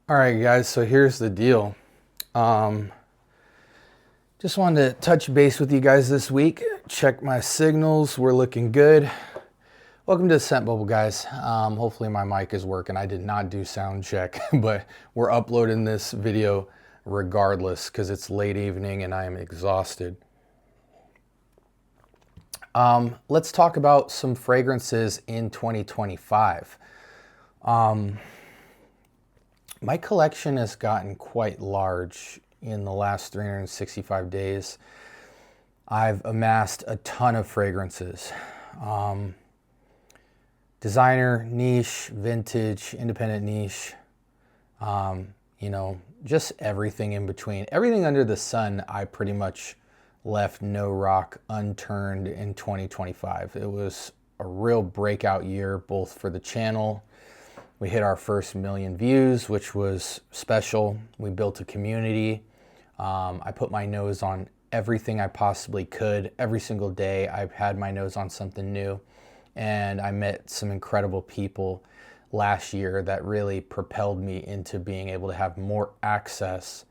All right, guys, so here's the deal. Just wanted to touch base with you guys this week. Check my signals. We're looking good. Welcome to the Scent Bubble, guys. Hopefully my mic is working. I did not do sound check, but we're uploading this video regardless because it's late evening and I am exhausted. Let's talk about some fragrances in 2025. My collection has gotten quite large in the last 365 days. I've amassed a ton of fragrances. Designer, niche, vintage, independent niche, just everything in between. Everything under the sun, I pretty much left no rock unturned in 2025. It was a real breakout year, both for the channel. We hit our first 1 million views, which was special. We built a community. I put my nose on everything I possibly could. Every single day, I've had my nose on something new. And I met some incredible people last year that really propelled me into being able to have more access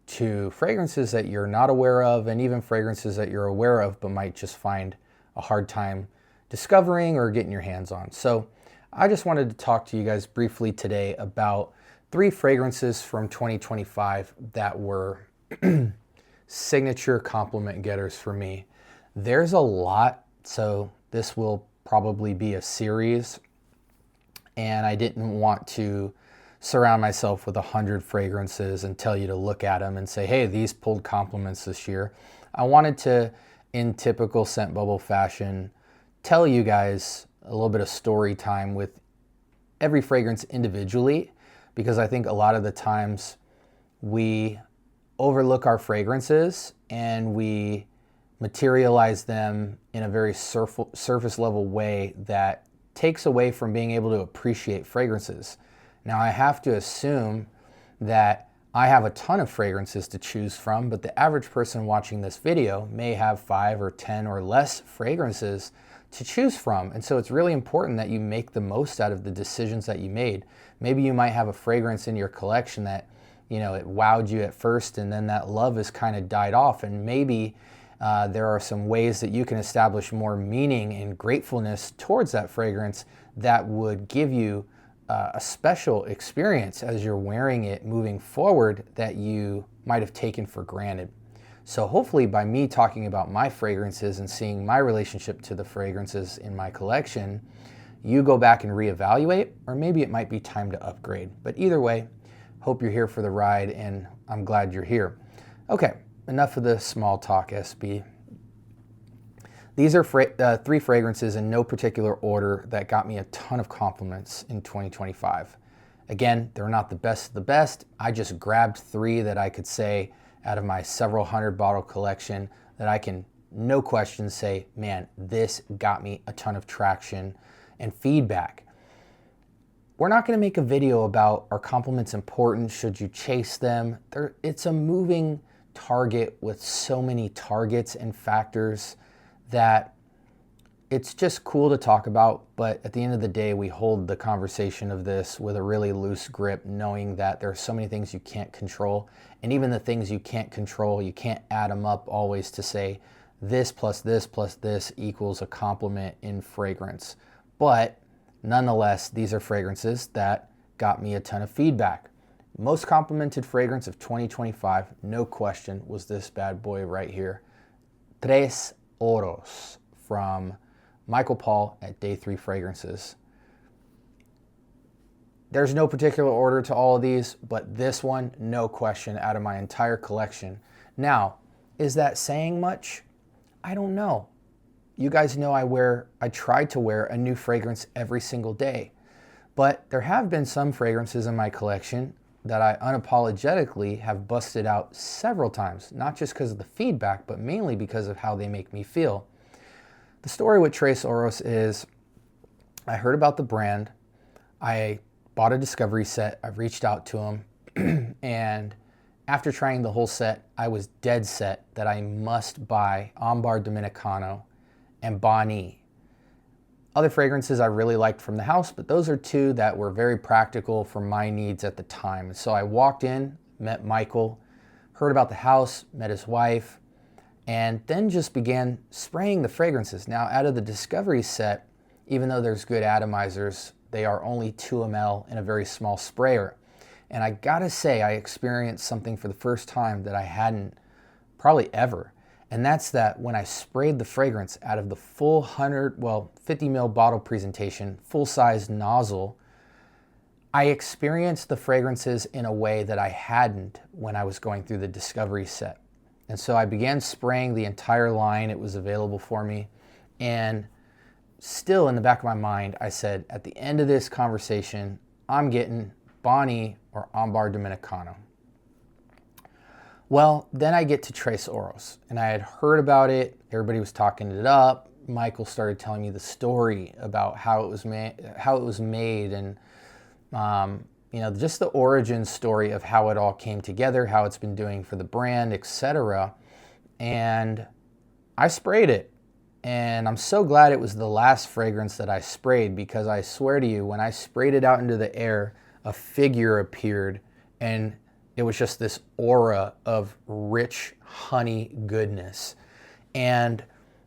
to fragrances that you're not aware of, and even fragrances that you're aware of but might just find a hard time discovering or getting your hands on. So I just wanted to talk to you guys briefly today about 3 fragrances from 2025 that were signature compliment getters for me. There's a lot, so this will probably be a series, and I didn't want to surround myself with 100 fragrances and tell you to look at them and say, hey, these pulled compliments this year. I wanted to, in typical Scent Bubble fashion, tell you guys a little bit of story time with every fragrance individually, because I think a lot of the times we overlook our fragrances and we materialize them in a very surface level way that takes away from being able to appreciate fragrances. Now, I have to assume that I have a ton of fragrances to choose from, but the average person watching this video may have 5 or 10 or less fragrances to choose from. And so it's really important that you make the most out of the decisions that you made. Maybe you might have a fragrance in your collection that, it wowed you at first, and then that love has kind of died off. And maybe there are some ways that you can establish more meaning and gratefulness towards that fragrance that would give you a special experience as you're wearing it moving forward that you might have taken for granted. So hopefully by me talking about my fragrances and seeing my relationship to the fragrances in my collection, you go back and reevaluate, or maybe it might be time to upgrade. But either way, hope you're here for the ride, and I'm glad you're here. Okay, enough of the small talk, SB. These are 3 fragrances in no particular order that got me a ton of compliments in 2025. Again, they're not the best of the best. I just grabbed 3 that I could say out of my several hundred bottle collection that I can, no question, say, man, this got me a ton of traction and feedback. We're not going to make a video about, are compliments important? Should you chase them? It's a moving target with so many targets and factors that it's just cool to talk about, but at the end of the day, we hold the conversation of this with a really loose grip, knowing that there are so many things you can't control, and even the things you can't control, you can't add them up always to say this plus this plus this equals a compliment in fragrance. But nonetheless, these are fragrances that got me a ton of feedback. Most complimented fragrance of 2025, no question, was this bad boy right here. Trace Oros from Michael Paul at Day3 Fragrances. There's no particular order to all of these, but this one, no question, out of my entire collection. Now, is that saying much? I don't know. You guys know I try to wear a new fragrance every single day, but there have been some fragrances in my collection that I unapologetically have busted out several times, not just because of the feedback, but mainly because of how they make me feel. The story with Trace Oros is I heard about the brand, I bought a discovery set, I reached out to them, and after trying the whole set, I was dead set that I must buy Ambar Dominicano and Bonnie. Other fragrances I really liked from the house, but those are two that were very practical for my needs at the time. So I walked in, met Michael, heard about the house, met his wife, and then just began spraying the fragrances. Now, out of the Discovery set, even though there's good atomizers, they are only 2 ml in a very small sprayer. And I gotta say, I experienced something for the first time that I hadn't probably ever. And that's that when I sprayed the fragrance out of the full 50 ml bottle presentation, full-size nozzle, I experienced the fragrances in a way that I hadn't when I was going through the Discovery set. And so I began spraying the entire line. It was available for me. And still in the back of my mind, I said, at the end of this conversation, I'm getting Bonnie or Ambar Dominicano. Well, then I get to Trace Oros, and I had heard about it. Everybody was talking it up. Michael started telling me the story about how it was made, and just the origin story of how it all came together, how it's been doing for the brand, etc. And I sprayed it, and I'm so glad it was the last fragrance that I sprayed, because I swear to you, when I sprayed it out into the air, a figure appeared, and it was just this aura of rich honey goodness. And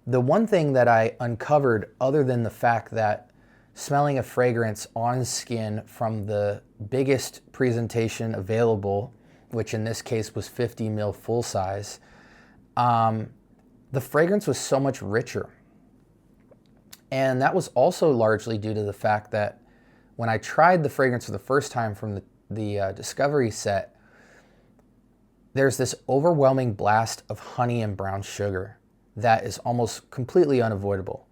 the one thing that I uncovered, other than the fact that smelling a fragrance on skin from the biggest presentation available, which in this case was 50 ml full size, the fragrance was so much richer. And that was also largely due to the fact that when I tried the fragrance for the first time from the Discovery set, there's this overwhelming blast of honey and brown sugar that is almost completely unavoidable.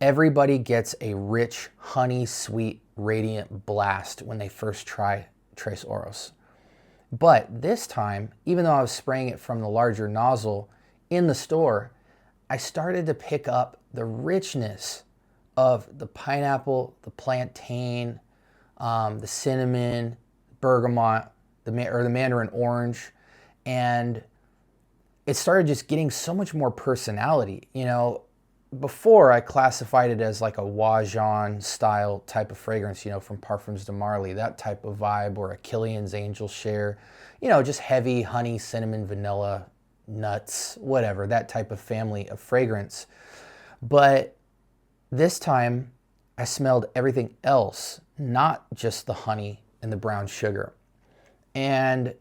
Everybody gets a rich, honey, sweet, radiant blast when they first try Trace Oros. But this time, even though I was spraying it from the larger nozzle in the store, I started to pick up the richness of the pineapple, the plantain, the cinnamon, bergamot, the mandarin orange, and it started just getting so much more personality. Before I classified it as like a Wajan style type of fragrance, from Parfums de Marly, that type of vibe, or a Killian's Angel Share, just heavy honey, cinnamon, vanilla, nuts, whatever, that type of family of fragrance. But this time I smelled everything else, not just the honey and the brown sugar. And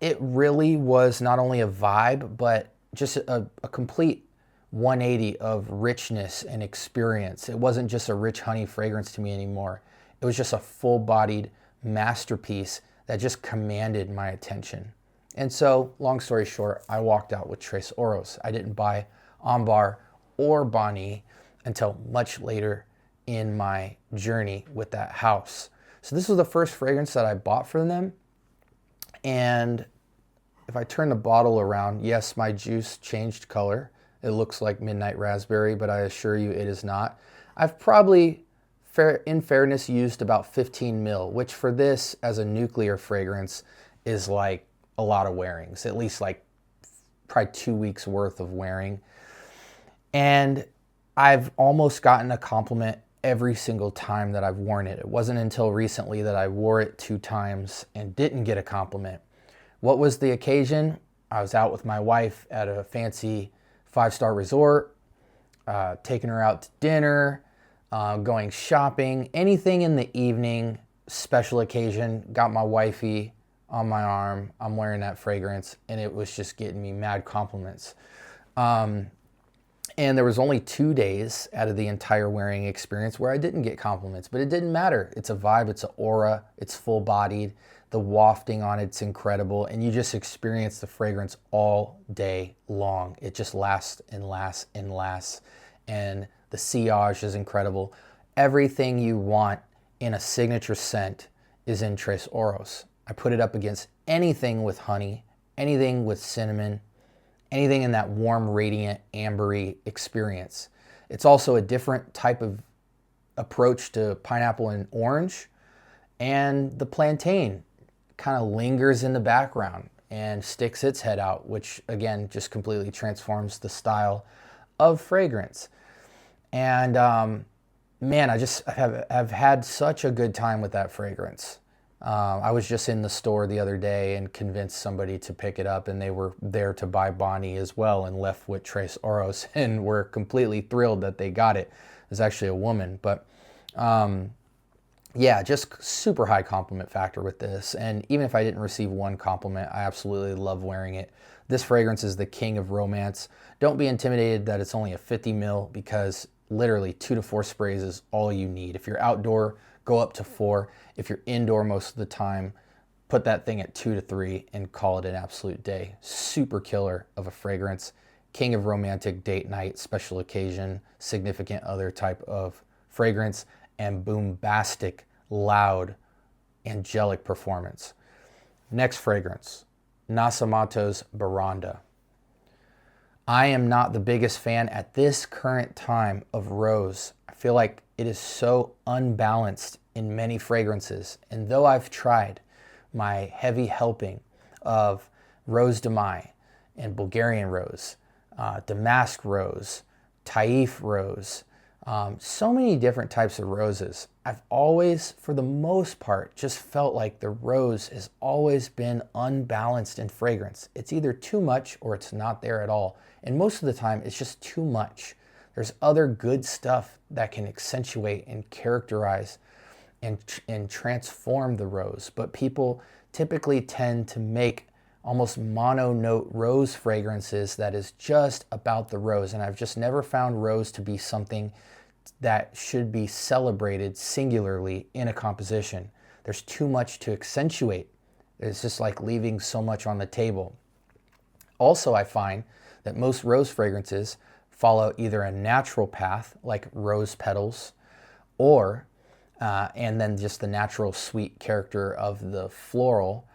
it really was not only a vibe, but just a complete 180 of richness and experience. It wasn't just a rich honey fragrance to me anymore. It was just a full-bodied masterpiece that just commanded my attention. And so, long story short, I walked out with Trace Oros. I didn't buy Ambar or Bonnie until much later in my journey with that house. So this was the first fragrance that I bought from them. And if I turn the bottle around, yes, my juice changed color. It looks like midnight raspberry, but I assure you it is not. I've probably, in fairness, used about 15 ml, which for this, as a nuclear fragrance, is like a lot of wearings, at least like probably 2 weeks worth of wearing. And I've almost gotten a compliment every single time that I've worn it. It wasn't until recently that I wore it 2 times and didn't get a compliment. What was the occasion? I was out with my wife at a fancy 5-star resort, taking her out to dinner, going shopping, anything in the evening, special occasion, got my wifey on my arm, I'm wearing that fragrance, and it was just getting me mad compliments. And there was only 2 days out of the entire wearing experience where I didn't get compliments, but it didn't matter. It's a vibe, it's an aura, it's full-bodied, the wafting on it's incredible, and you just experience the fragrance all day long. It just lasts and lasts and lasts, and the sillage is incredible. Everything you want in a signature scent is in Trace Oros. I put it up against anything with honey, anything with cinnamon, anything in that warm, radiant, ambery experience. It's also a different type of approach to pineapple and orange, and the plantain kind of lingers in the background and sticks its head out, which again just completely transforms the style of fragrance. And man, I've had such a good time with that fragrance. I was just in the store the other day and convinced somebody to pick it up, and they were there to buy Bonnie as well and left with Trace Oros and were completely thrilled that they got it. It was actually a woman, but yeah, just super high compliment factor with this. And even if I didn't receive one compliment, I absolutely love wearing it. This fragrance is the king of romance. Don't be intimidated that it's only a 50 mil, because literally 2 to 4 sprays is all you need. If you're outdoor, go up to 4. If you're indoor most of the time, put that thing at 2 to 3 and call it an absolute day. Super killer of a fragrance. King of romantic date night, special occasion, significant other type of fragrance, and bombastic, loud, angelic performance. Next fragrance, Nasomatto's Bara. I am not the biggest fan at this current time of rose. I feel like it is so unbalanced in many fragrances. And though I've tried my heavy helping of Rose de Mai and Bulgarian rose, Damask rose, Taif rose, so many different types of roses, I've always, for the most part, just felt like the rose has always been unbalanced in fragrance. It's either too much or it's not there at all. And most of the time, it's just too much. There's other good stuff that can accentuate and characterize and transform the rose. But people typically tend to make almost mono-note rose fragrances that is just about the rose. And I've just never found rose to be something that should be celebrated singularly in a composition. There's too much to accentuate. It's just like leaving so much on the table. Also, I find that most rose fragrances follow either a natural path, like rose petals, or, and then just the natural sweet character of the floral,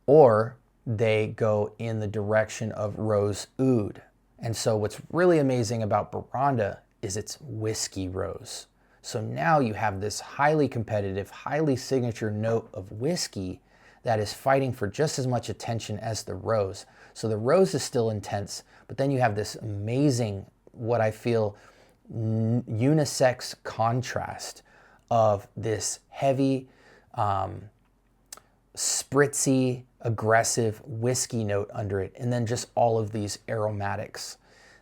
or they go in the direction of rose oud. And so what's really amazing about Bara is it's whiskey rose. So now you have this highly competitive, highly signature note of whiskey that is fighting for just as much attention as the rose. So the rose is still intense, but then you have this amazing, what I feel, unisex contrast of this heavy, spritzy, aggressive whiskey note under it, and then just all of these aromatics.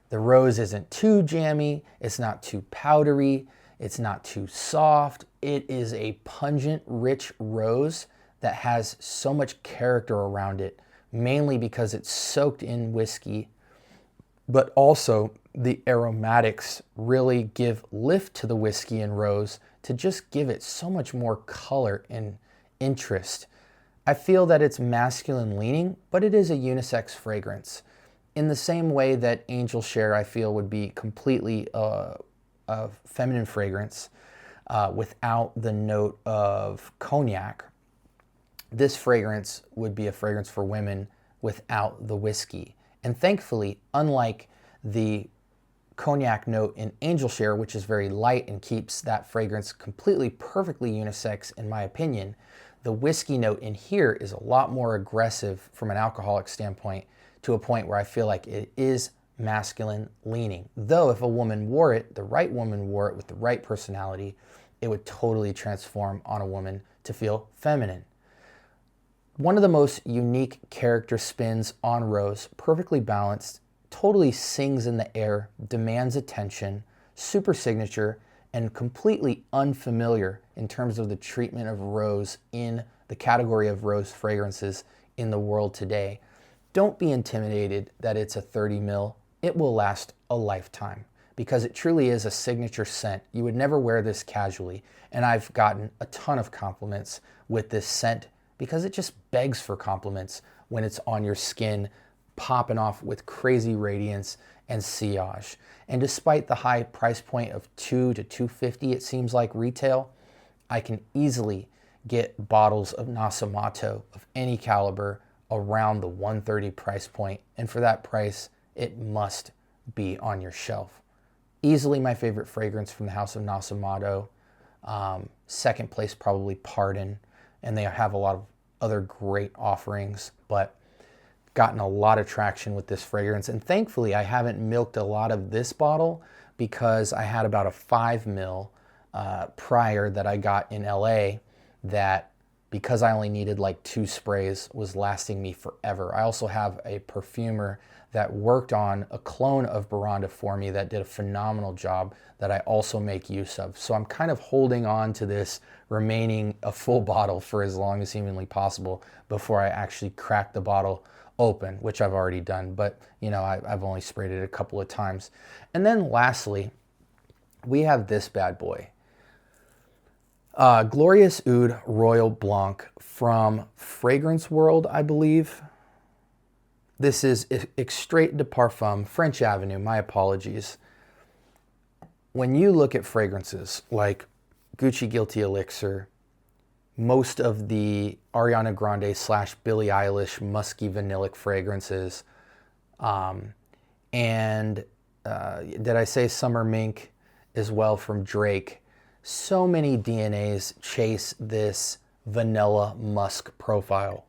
The rose isn't too jammy, it's not too powdery, it's not too soft. It is a pungent, rich rose that has so much character around it, mainly because it's soaked in whiskey, but also the aromatics really give lift to the whiskey and rose to just give it so much more color and interest. I feel that it's masculine leaning, but it is a unisex fragrance. In the same way that Angel Share, I feel, would be completely a feminine fragrance without the note of cognac, this fragrance would be a fragrance for women without the whiskey. And thankfully, unlike the cognac note in Angel Share, which is very light and keeps that fragrance completely perfectly unisex in my opinion, the whiskey note in here is a lot more aggressive from an alcoholic standpoint, to a point where I feel like it is masculine leaning. Though if a woman wore it, the right woman wore it with the right personality, it would totally transform on a woman to feel feminine. One of the most unique character spins on rose, perfectly balanced, totally sings in the air, demands attention, super signature, and completely unfamiliar in terms of the treatment of rose in the category of rose fragrances in the world today. Don't be intimidated that it's a 30 mil. It will last a lifetime because it truly is a signature scent. You would never wear this casually. And I've gotten a ton of compliments with this scent because it just begs for compliments when it's on your skin, popping off with crazy radiance and sillage. And despite the high price point of $200 to $250, it seems like retail, I can easily get bottles of Nasomatto of any caliber around the $130 price point, and for that price, it must be on your shelf. Easily my favorite fragrance from the house of Nasomatto. Second place probably Pardon, and they have a lot of other great offerings, but gotten a lot of traction with this fragrance, and thankfully I haven't milked a lot of this bottle because I had about a 5 mil prior that I got in LA that, because I only needed like 2 sprays, was lasting me forever. I also have a perfumer that worked on a clone of Baranda for me that did a phenomenal job that I also make use of. So I'm kind of holding on to this remaining a full bottle for as long as humanly possible before I actually crack the bottle open, which I've already done, but you know, I've only sprayed it a couple of times. And then lastly, we have this bad boy. Glorious Oud Royal Blanc from Fragrance World, I believe. This is Extrait de Parfum, French Avenue, my apologies. When you look at fragrances like Gucci Guilty Elixir, most of the Ariana Grande / Billie Eilish musky vanillic fragrances, and did I say Summer Mink as well from Drake? So many DNAs chase this vanilla musk profile.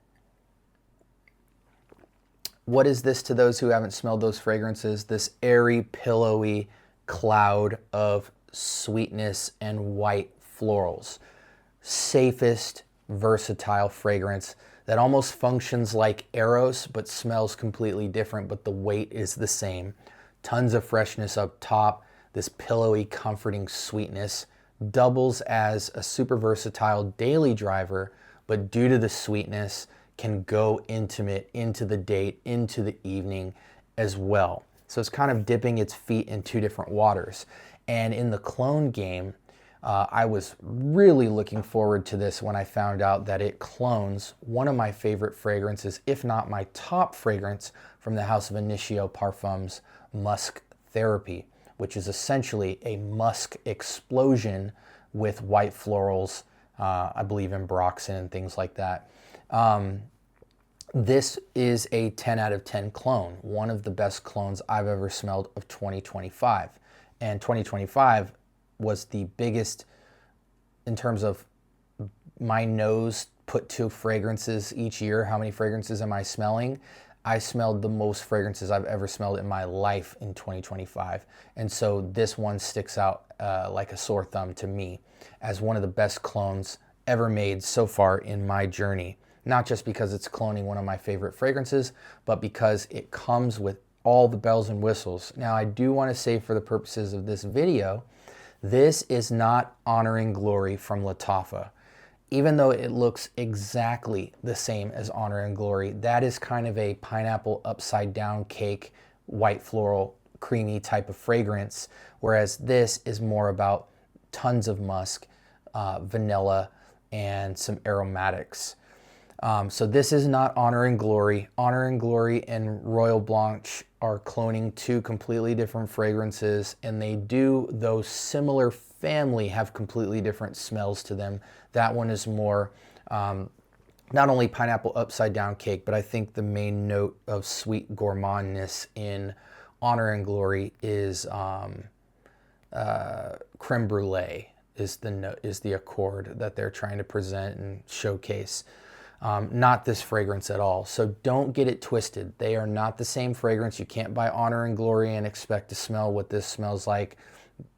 What is this to those who haven't smelled those fragrances? This airy, pillowy cloud of sweetness and white florals. Safest, versatile fragrance that almost functions like Eros, but smells completely different, but the weight is the same. Tons of freshness up top, this pillowy, comforting sweetness. Doubles as a super versatile daily driver, but due to the sweetness, can go intimate into the date, into the evening as well. So it's kind of dipping its feet in 2 different waters. And in the clone game, I was really looking forward to this when I found out that it clones one of my favorite fragrances, if not my top fragrance, from the house of Initio Parfums, Musk Therapy, which is essentially a musk explosion with white florals, I believe in Broxin and things like that. This is a 10 out of 10 clone, one of the best clones I've ever smelled of 2025. And 2025 was the biggest in terms of my nose put to fragrances each year. How many fragrances am I smelling? I smelled the most fragrances I've ever smelled in my life in 2025. And so this one sticks out like a sore thumb to me as one of the best clones ever made so far in my journey. Not just because it's cloning one of my favorite fragrances, but because it comes with all the bells and whistles. Now, I do want to say, for the purposes of this video, this is not Honor and Glory from Lattafa. Even though it looks exactly the same as Honor and Glory, that is kind of a pineapple upside down cake, white floral, creamy type of fragrance, whereas this is more about tons of musk, vanilla, and some aromatics. So this is not Honor and Glory. Honor and Glory and Royal Blanc are cloning 2 completely different fragrances, and they do, though similar family, have completely different smells to them. That one is more not only pineapple upside down cake, but I think the main note of sweet gourmandness in Honor and Glory is creme brulee is the accord that they're trying to present and showcase. Not this fragrance at all. So don't get it twisted. They are not the same fragrance. You can't buy Honor and Glory and expect to smell what this smells like.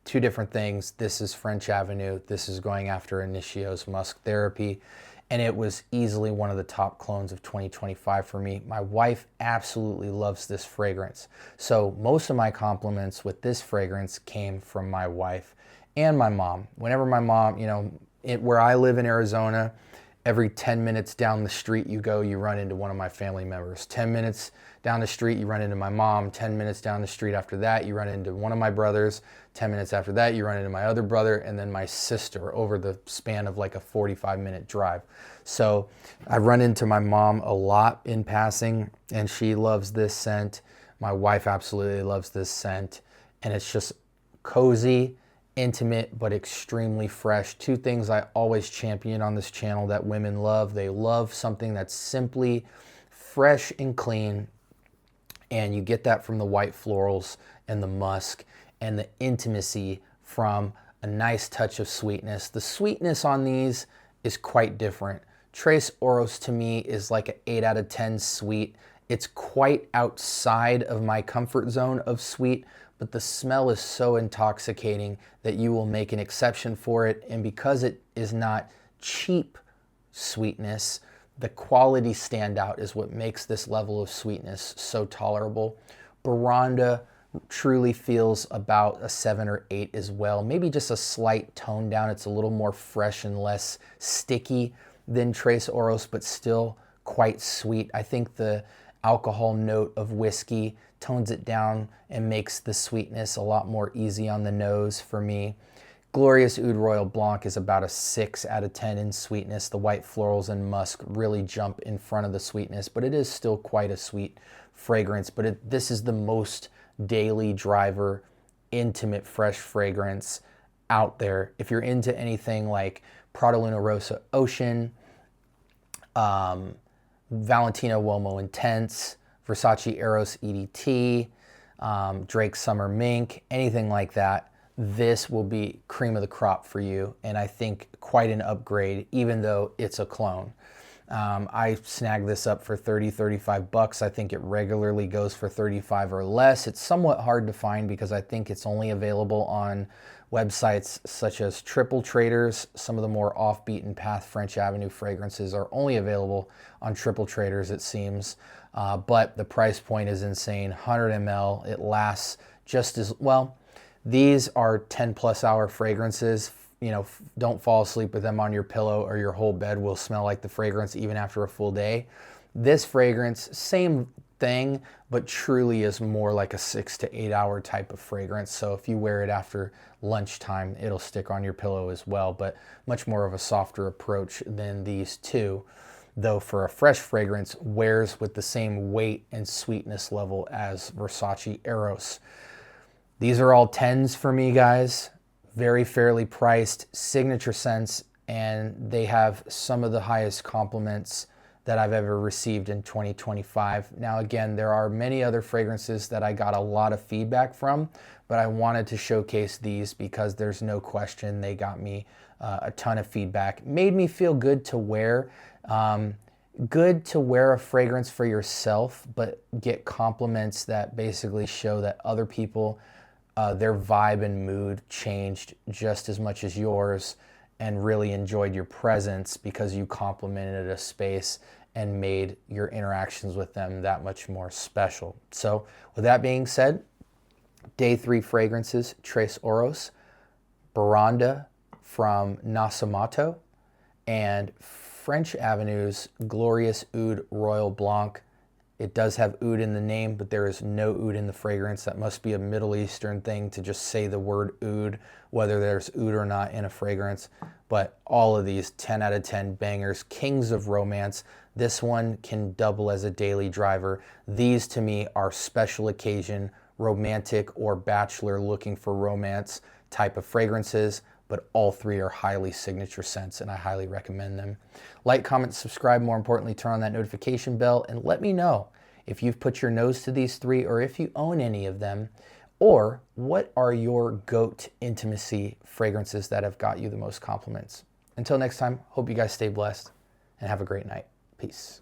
2 different things. This is French Avenue. This is going after Initio's Musk Therapy. And it was easily one of the top clones of 2025 for me. My wife absolutely loves this fragrance. So most of my compliments with this fragrance came from my wife and my mom. Whenever my mom, you know, where I live in Arizona, every 10 minutes down the street you go, you run into one of my family members. 10 minutes down the street, you run into my mom. 10 minutes down the street after that, you run into one of my brothers. 10 minutes after that, you run into my other brother, and then my sister over the span of like a 45-minute drive. So I run into my mom a lot in passing, and she loves this scent. My wife absolutely loves this scent, and it's just cozy, intimate, but extremely fresh. 2 things I always champion on this channel that women love. They love something that's simply fresh and clean, and you get that from the white florals and the musk and the intimacy from a nice touch of sweetness. The sweetness on these is quite different. Trace Oros to me is like an 8 out of 10 sweet. It's quite outside of my comfort zone of sweet, but the smell is so intoxicating that you will make an exception for it. And because it is not cheap sweetness, the quality standout is what makes this level of sweetness so tolerable. Baranda truly feels about a 7 or 8 as well. Maybe just a slight tone down. It's a little more fresh and less sticky than Trace Oros, but still quite sweet. I think the alcohol note of whiskey tones it down and makes the sweetness a lot more easy on the nose for me. Glorious Oud Royal Blanc is about a 6 out of 10 in sweetness. The white florals and musk really jump in front of the sweetness, but it is still quite a sweet fragrance. But this is the most daily driver, intimate, fresh fragrance out there. If you're into anything like Prada Luna Rossa Ocean, Valentino Uomo Intense, Versace Eros EDT, Drake Summer Mink, anything like that, this will be cream of the crop for you, and I think quite an upgrade, even though it's a clone. I snagged this up for 30, 35 bucks. I think it regularly goes for 35 or less. It's somewhat hard to find because I think it's only available on websites such as Triple Traders. Some of the more off-beaten path French Avenue fragrances are only available on Triple Traders, it seems. But the price point is insane. 100 ml. It lasts just as well. These are 10 plus hour fragrances. You know, don't fall asleep with them on your pillow or your whole bed will smell like the fragrance even after a full day. This fragrance, same thing, but truly is more like a 6 to 8 hour type of fragrance. So if you wear it after lunchtime, it'll stick on your pillow as well, but much more of a softer approach than these two. Though for a fresh fragrance, wears with the same weight and sweetness level as Versace Eros. These are all 10s for me, guys. Very fairly priced, signature scents, and they have some of the highest compliments that I've ever received in 2025. Now, again, there are many other fragrances that I got a lot of feedback from, but I wanted to showcase these because there's no question they got me a ton of feedback. Made me feel good to wear. Good to wear a fragrance for yourself, but get compliments that basically show that other people, their vibe and mood changed just as much as yours and really enjoyed your presence because you complimented a space and made your interactions with them that much more special. So with that being said, Day 3 fragrances, Trace Oros, Baranda from Nasomatto, and French Avenue's Glorious Oud Royal Blanc. It does have oud in the name, but there is no oud in the fragrance. That must be a Middle Eastern thing to just say the word oud, whether there's oud or not in a fragrance. But all of these 10 out of 10 bangers, kings of romance. This one can double as a daily driver. These to me are special occasion, romantic or bachelor looking for romance type of fragrances, but all three are highly signature scents and I highly recommend them. Like, comment, subscribe, more importantly, turn on that notification bell and let me know if you've put your nose to these three or if you own any of them, or what are your GOAT intimacy fragrances that have got you the most compliments. Until next time, hope you guys stay blessed and have a great night. Peace.